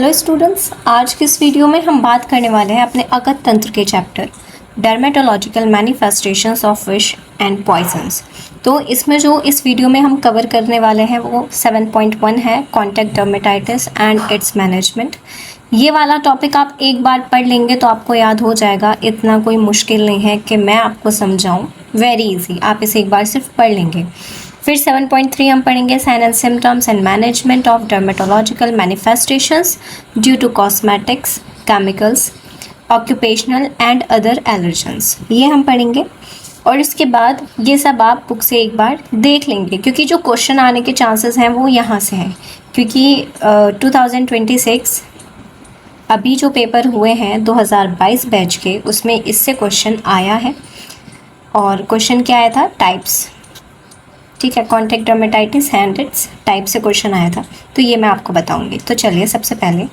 Hello students, आज की इस वीडियो में हम बात करने वाले हैं अपने अगत तंत्र के चैप्टर डर्मेटोलॉजिकल मैनिफेस्टेशंस ऑफ विश एंड पॉइजन्स। तो इसमें जो इस वीडियो में हम कवर करने वाले हैं वो 7.1 है, contact dermatitis and it's management. ये वाला टॉपिक आप एक बार पढ़ लेंगे तो आपको याद हो जाएगा, इतना कोई मुश्किल नहीं है कि मैं आपको समझाऊं, वेरी इजी, आप इसे एक बार सिर्फ पढ़ लेंगे। फिर 7.3 हम पढ़ेंगे sign and symptoms and management of dermatological manifestations due to cosmetics, chemicals, occupational and other allergens, ये हम पढ़ेंगे। और इसके बाद ये सब आप बुक से एक बार देख लेंगे, क्योंकि जो क्वेश्चन आने के चांसेस हैं वो यहाँ से हैं, क्योंकि 2026 अभी जो पेपर हुए हैं 2022 बैच के, उसमें इससे क्वेश्चन आया है। और क्वेश्चन क्या आया था? टाइप्स, ठीक है, contact dermatitis and it's type से क्वेश्चन आया था, तो ये मैं आपको बताऊंगी। तो चलिए सबसे पहले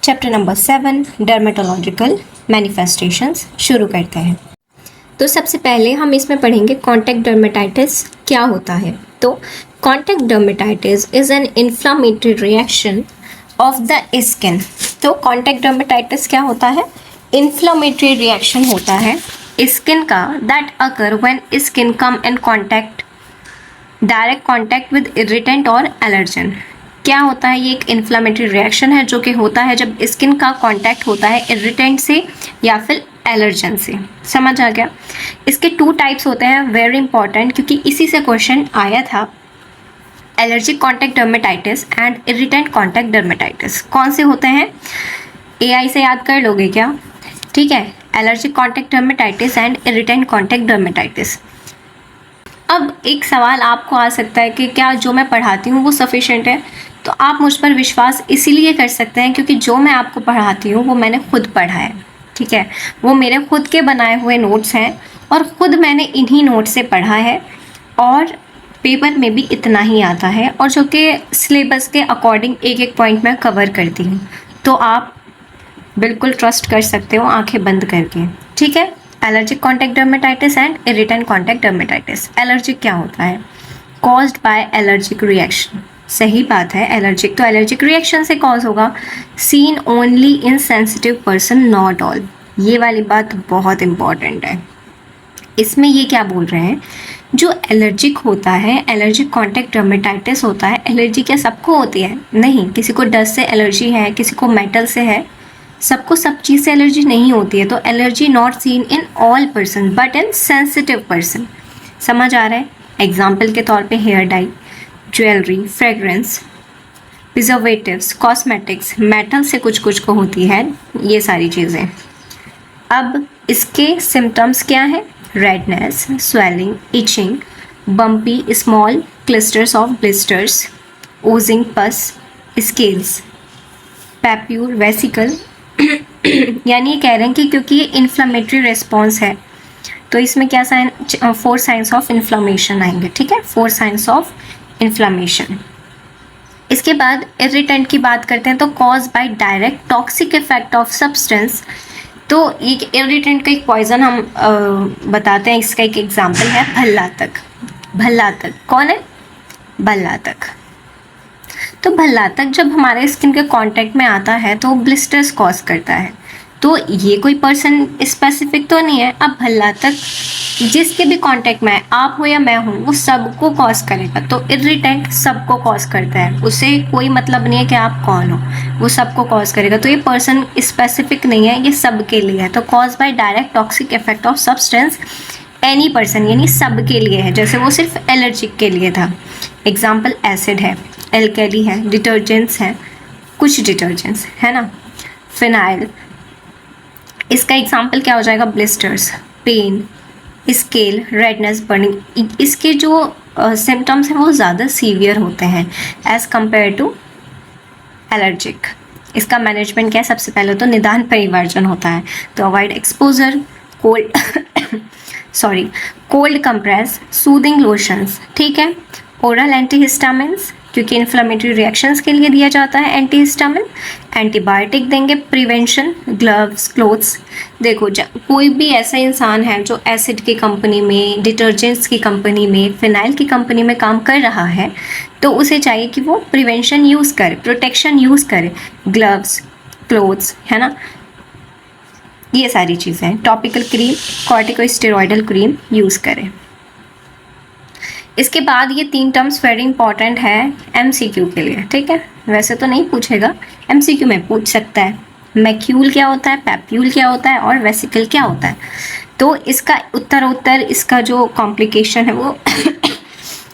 चैप्टर नंबर 7 डर्मेटोलॉजिकल मैनिफेस्टेशंस शुरू करते हैं। तो सबसे पहले हम इसमें पढ़ेंगे कॉन्टैक्ट डर्मेटाइटिस क्या होता है। तो contact dermatitis is an inflammatory reaction of the skin. तो कॉन्टैक्ट डर्मेटाइटिस क्या होता है? इन्फ्लामेटरी रिएक्शन होता है स्किन का, that occur when skin come in contact, direct contact with irritant और एलर्जन। क्या होता है? ये एक इन्फ्लामेटरी रिएक्शन है जो कि होता है जब स्किन का कॉन्टैक्ट होता है इरिटेंट से या फिर एलर्जन से। समझ आ गया? इसके 2 टाइप्स होते हैं, वेरी इंपॉर्टेंट, क्योंकि इसी से क्वेश्चन आया था, allergic contact dermatitis and irritant contact dermatitis. कौन से होते हैं? AI से याद कर लोगे क्या? ठीक है, allergic contact dermatitis and irritant contact dermatitis. अब एक सवाल आपको आ सकता है कि क्या जो मैं पढ़ाती हूँ वो सफिशिएंट है? तो आप मुझ पर विश्वास इसीलिए कर सकते हैं क्योंकि जो मैं आपको पढ़ाती हूँ वो मैंने खुद पढ़ा है, ठीक है, वो मेरे खुद के बनाए हुए नोट्स हैं और ख़ुद मैंने इन्हीं नोट्स से पढ़ा है, और पेपर में भी इतना ही आता है, और जो कि सिलेबस के अकॉर्डिंग एक एक पॉइंट मैं कवर करती हूँ। तो आप बिल्कुल ट्रस्ट कर सकते हो आंखें बंद करके, ठीक है। Allergic contact dermatitis and irritant contact dermatitis. Allergic क्या होता है? Caused by allergic reaction. सही बात है, एलर्जिक तो एलर्जिक रिएक्शन से कॉज होगा। Seen only in sensitive person, not all. ये वाली बात बहुत इंपॉर्टेंट है। इसमें ये क्या बोल रहे हैं, जो एलर्जिक होता है, एलर्जिक कॉन्टैक्ट डर्मेटाइटिस होता है, एलर्जी क्या सबको होती है? नहीं, किसी को डस्ट से एलर्जी है, किसी को मेटल से है, सबको सब चीज़ से एलर्जी नहीं होती है। तो allergy not seen in all person but in sensitive person. समझ आ रहा है? एग्जाम्पल के तौर पे hair dye, jewellery, fragrance, preservatives, cosmetics, metal से कुछ कुछ को होती है, ये सारी चीज़ें। अब इसके सिम्टम्स क्या हैं? Redness, swelling, itching, bumpy small clusters of blisters, oozing pus, scales, papule, vesicle. यानी ये कह रहे हैं कि क्योंकि ये इन्फ्लामेटरी रिस्पॉन्स है तो इसमें क्या 4 साइंस ऑफ इन्फ्लामेशन आएंगे, ठीक है, 4 साइंस ऑफ इन्फ्लामेशन। इसके बाद इरिटेंट की बात करते हैं, तो cause by direct toxic effect of substance. तो एक इरिटेंट का एक पॉइजन हम बताते हैं, इसका एक एग्जाम्पल है भल्लातक। भल्लातक कौन है? भल्लातक। तो भल्लातक जब हमारे स्किन के कांटेक्ट में आता है तो ब्लिस्टर्स कॉज करता है। तो ये कोई पर्सन स्पेसिफिक तो नहीं है। अब भल्लातक जिसके भी कांटेक्ट में है, आप हो या मैं हूँ, वो सबको कॉज करेगा। तो इरिटेंट सबको कॉज करता है, उसे कोई मतलब नहीं है कि आप कौन हो, वो सबको कॉज करेगा। तो ये पर्सन स्पेसिफिक नहीं है, ये सबके लिए है। तो cause by direct toxic effect of substance any person, यानी सबके लिए है, जैसे वो सिर्फ एलर्जिक के लिए था। एग्जाम्पल एसिड है, एल्कली है, डिटर्जेंट्स हैं, कुछ डिटर्जेंट्स है ना, फिनाइल। इसका एग्जाम्पल क्या हो जाएगा? Blisters, pain, scale, redness, burning. इसके जो सिम्टम्स हैं वो ज़्यादा सीवियर होते हैं एज़ कम्पेयर टू एलर्जिक। इसका मैनेजमेंट क्या है? सबसे पहले तो निदान परिवर्जन होता है, तो avoid exposure, cold compress, soothing lotions, ठीक है, ओरल एंटीहिस्टामिन्स, क्योंकि इन्फ्लेमेटरी रिएक्शंस के लिए दिया जाता है एंटी हिस्टामिन। एंटीबायोटिक देंगे, प्रिवेंशन, ग्लव्स, क्लोथ्स। देखो कोई भी ऐसा इंसान है जो एसिड की कंपनी में, डिटर्जेंट्स की कंपनी में, फिनाइल की कंपनी में काम कर रहा है तो उसे चाहिए कि वो प्रिवेंशन यूज़ करे, प्रोटेक्शन यूज़ करे, ग्लव्स, क्लोथ्स, है ना, ये सारी चीज़ें। टॉपिकल क्रीम, कॉर्टिकोस्टेरॉइडल क्रीम यूज़ करें। इसके बाद ये 3 टर्म्स वेरी इंपॉर्टेंट है एमसीक्यू के लिए, ठीक है। वैसे तो नहीं पूछेगा, एमसीक्यू में पूछ सकता है। मैक्यूल क्या होता है, पैप्यूल क्या होता है और वेसिकल क्या होता है। तो इसका उत्तर इसका जो कॉम्प्लिकेशन है वो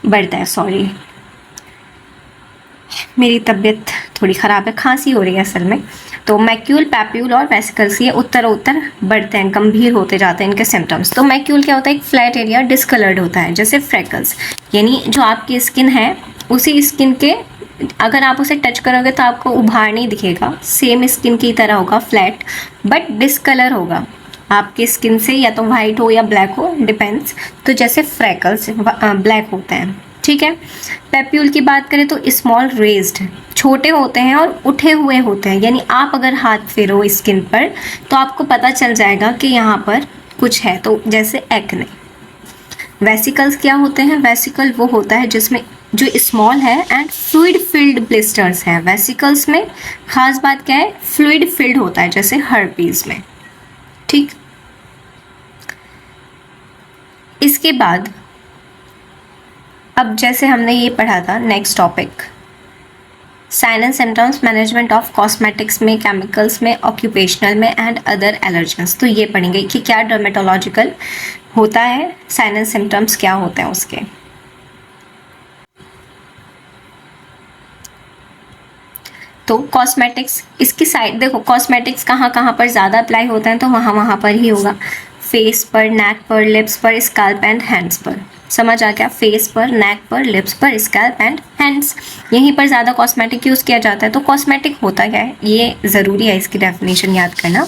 बढ़ता है। सॉरी, मेरी तबीयत थोड़ी ख़राब है, खांसी हो रही है असल में। तो मैक्यूल, पैप्यूल और वेसिकल्स ये उत्तर बढ़ते हैं, गंभीर होते जाते हैं इनके सिम्टम्स। तो मैक्यूल क्या होता है, एक फ्लैट एरिया डिस्कलर्ड होता है, जैसे फ्रेकल्स, यानी जो आपकी स्किन है उसी स्किन के अगर आप उसे टच करोगे तो आपको उभार नहीं दिखेगा, सेम स्किन की तरह होगा, फ्लैट, बट डिस्कलर होगा आपकी स्किन से, या तो वाइट हो या ब्लैक हो, डिपेंड्स। तो जैसे फ्रेकल्स ब्लैक होते हैं, ठीक है। पैप्यूल की बात करें तो स्मॉल रेज्ड, छोटे होते हैं और उठे हुए होते हैं, यानी आप अगर हाथ फेरो स्किन पर तो आपको पता चल जाएगा कि यहाँ पर कुछ है, तो जैसे एक्ने। वेसिकल्स क्या होते हैं, वेसिकल वो होता है जिसमें जो स्मॉल है एंड फ्लूइड फिल्ड ब्लिस्टर्स हैं। वेसिकल्स में खास बात क्या है, फ्लूइड फिल्ड होता है, जैसे हर्पीज में, ठीक। इसके बाद अब जैसे हमने ये पढ़ा था, next topic sign and symptoms, management of cosmetics में, केमिकल्स में, ऑक्यूपेशनल में एंड अदर एलर्जेंस। तो ये पढ़ेंगे कि क्या डर्मेटोलॉजिकल होता है, साइन एंड सिम्टम्स क्या होते हैं उसके। तो कॉस्मेटिक्स, इसकी साइड देखो, कॉस्मेटिक्स कहाँ कहाँ पर ज़्यादा अप्लाई होता है, तो वहाँ पर ही होगा, फेस पर, नेक पर, लिप्स पर, स्कैल्प एंड हैंड्स पर। समझ आ गया, फेस पर, नेक पर, लिप्स पर, स्कैल्प एंड हैंड्स, यहीं पर ज़्यादा कॉस्मेटिक यूज़ किया जाता है। तो कॉस्मेटिक होता क्या है, ये ज़रूरी है इसकी डेफिनेशन याद करना।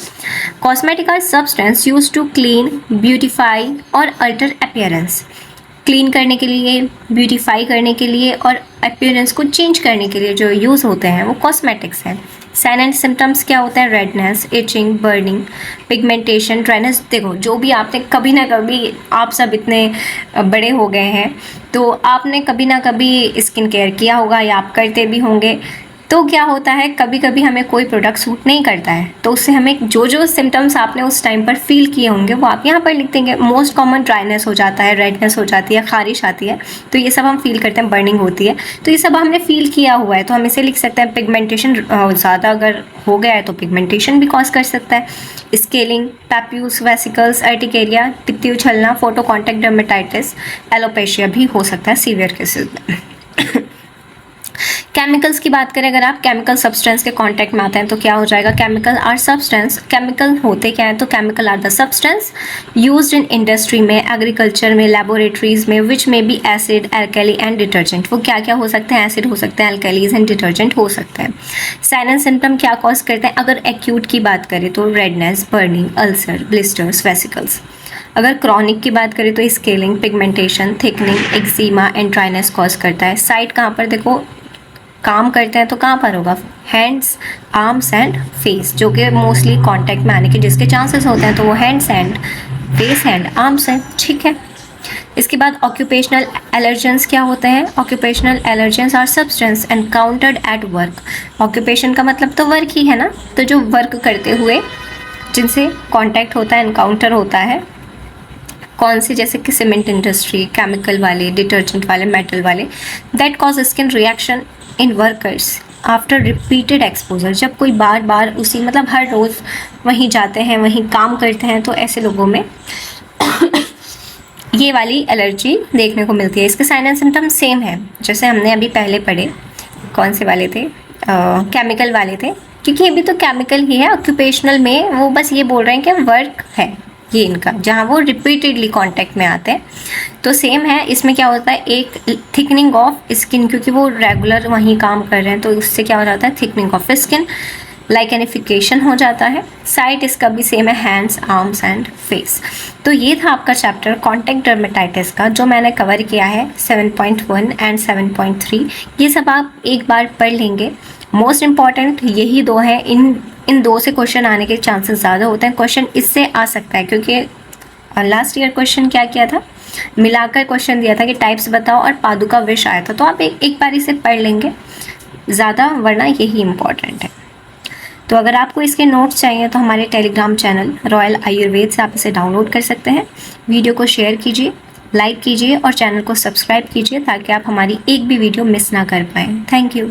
Cosmetic are substance use to clean, beautify और अल्टर अपीयरेंस। क्लीन करने के लिए, ब्यूटीफाई करने के लिए और अपीयरेंस को चेंज करने के लिए जो यूज़ होते हैं वो कॉस्मेटिक्स हैं। साइन एंड सिम्टम्स क्या होते हैं, redness, itching, burning, pigmentation, dryness. देखो जो भी आपने कभी ना कभी, आप सब इतने बड़े हो गए हैं तो आपने कभी ना कभी स्किन केयर किया होगा या आप करते भी होंगे। तो क्या होता है, कभी कभी हमें कोई प्रोडक्ट सूट नहीं करता है तो उससे हमें जो जो सिम्टम्स आपने उस टाइम पर फील किए होंगे वो आप यहाँ पर लिख देंगे। मोस्ट कॉमन ड्राइनेस हो जाता है, रेडनेस हो जाती है, खारिश आती है, तो ये सब हम फील करते हैं, बर्निंग होती है, तो ये सब हमने फील किया हुआ है, तो हम इसे लिख सकते हैं। पिगमेंटेशन ज़्यादा अगर हो गया है तो पिगमेंटेशन भी कॉज कर सकता है। स्केलिंग, पैप्यूल्स, वेसिकल्स, अर्टिकेरिया, पित्ती उछलना, फोटो कॉन्टैक्ट डर्मेटाइटिस, एलोपेशिया भी हो सकता है सीवियर केसेस में। केमिकल्स की बात करें, अगर आप केमिकल सब्सटेंस के कांटेक्ट में आते हैं तो क्या हो जाएगा, केमिकल आर सब्सटेंस। केमिकल होते क्या है, तो chemical are the substance used in industry में, एग्रीकल्चर में, लेबोरेटरीज में, which may be acid, alkali and detergent. वो क्या क्या हो सकते हैं, एसिड हो सकते हैं, एल्कलीज एंड डिटर्जेंट हो सकते हैं। साइन एंड सिम्टम क्या कॉज करते हैं, अगर एक्यूट की बात करें तो redness, burning, ulcer, blisters, vesicles. अगर क्रॉनिक की बात करें तो scaling, pigmentation, thickening, eczema and dryness cause करता है। साइट कहाँ पर देखो काम करते हैं तो कहाँ पर होगा, हैंड्स, आर्म्स एंड फेस, जो कि मोस्टली कांटेक्ट में आने के जिसके चांसेस होते हैं, तो वो hands and face and arms हैं, ठीक है। इसके बाद ऑक्यूपेशनल एलर्जेंस क्या होते हैं, occupational allergens are substance encountered at work. Occupation का मतलब तो वर्क ही है ना, तो जो वर्क करते हुए जिनसे कांटेक्ट होता है, एनकाउंटर होता है, कौन से, जैसे कि सीमेंट इंडस्ट्री, केमिकल वाले, डिटर्जेंट वाले, मेटल वाले, that cause skin reaction in workers after repeated exposure. जब कोई बार बार उसी मतलब हर रोज़ वहीं जाते हैं, वहीं काम करते हैं, तो ऐसे लोगों में ये वाली एलर्जी देखने को मिलती है। इसके साइन एंड सिम्टम सेम है जैसे हमने अभी पहले पढ़े, कौन से वाले थे, केमिकल वाले थे, क्योंकि ये भी तो केमिकल ही है। ऑक्यूपेशनल में वो बस ये बोल रहे हैं कि वर्क है ये इनका, जहाँ वो रिपीटेडली कांटेक्ट में आते हैं, तो सेम है। इसमें क्या होता है, एक थिकनिंग ऑफ स्किन, क्योंकि वो रेगुलर वहीं काम कर रहे हैं तो उससे क्या हो जाता है, थिकनिंग ऑफ स्किन, लाइकेनिफिकेशन हो जाता है। साइट इसका भी सेम है, हैंड्स, आर्म्स एंड फेस। तो ये था आपका चैप्टर कॉन्टैक्ट डर्मेटाइटिस का, जो मैंने कवर किया है 7.1 एंड 7.3। ये सब आप एक बार पढ़ लेंगे। मोस्ट इम्पॉर्टेंट यही दो हैं, इन दो से क्वेश्चन आने के चांसेस ज़्यादा होते हैं। क्वेश्चन इससे आ सकता है क्योंकि लास्ट ईयर क्वेश्चन क्या किया था, मिलाकर क्वेश्चन दिया था कि टाइप्स बताओ और पादुका विष आया था। तो आप एक बार इसे पढ़ लेंगे ज़्यादा, वरना यही इम्पॉर्टेंट है। तो अगर आपको इसके नोट्स चाहिए तो हमारे टेलीग्राम चैनल रॉयल आयुर्वेद से आप इसे डाउनलोड कर सकते हैं। वीडियो को शेयर कीजिए, लाइक कीजिए और चैनल को सब्सक्राइब कीजिए ताकि आप हमारी एक भी वीडियो मिस ना कर पाएँ। Thank you.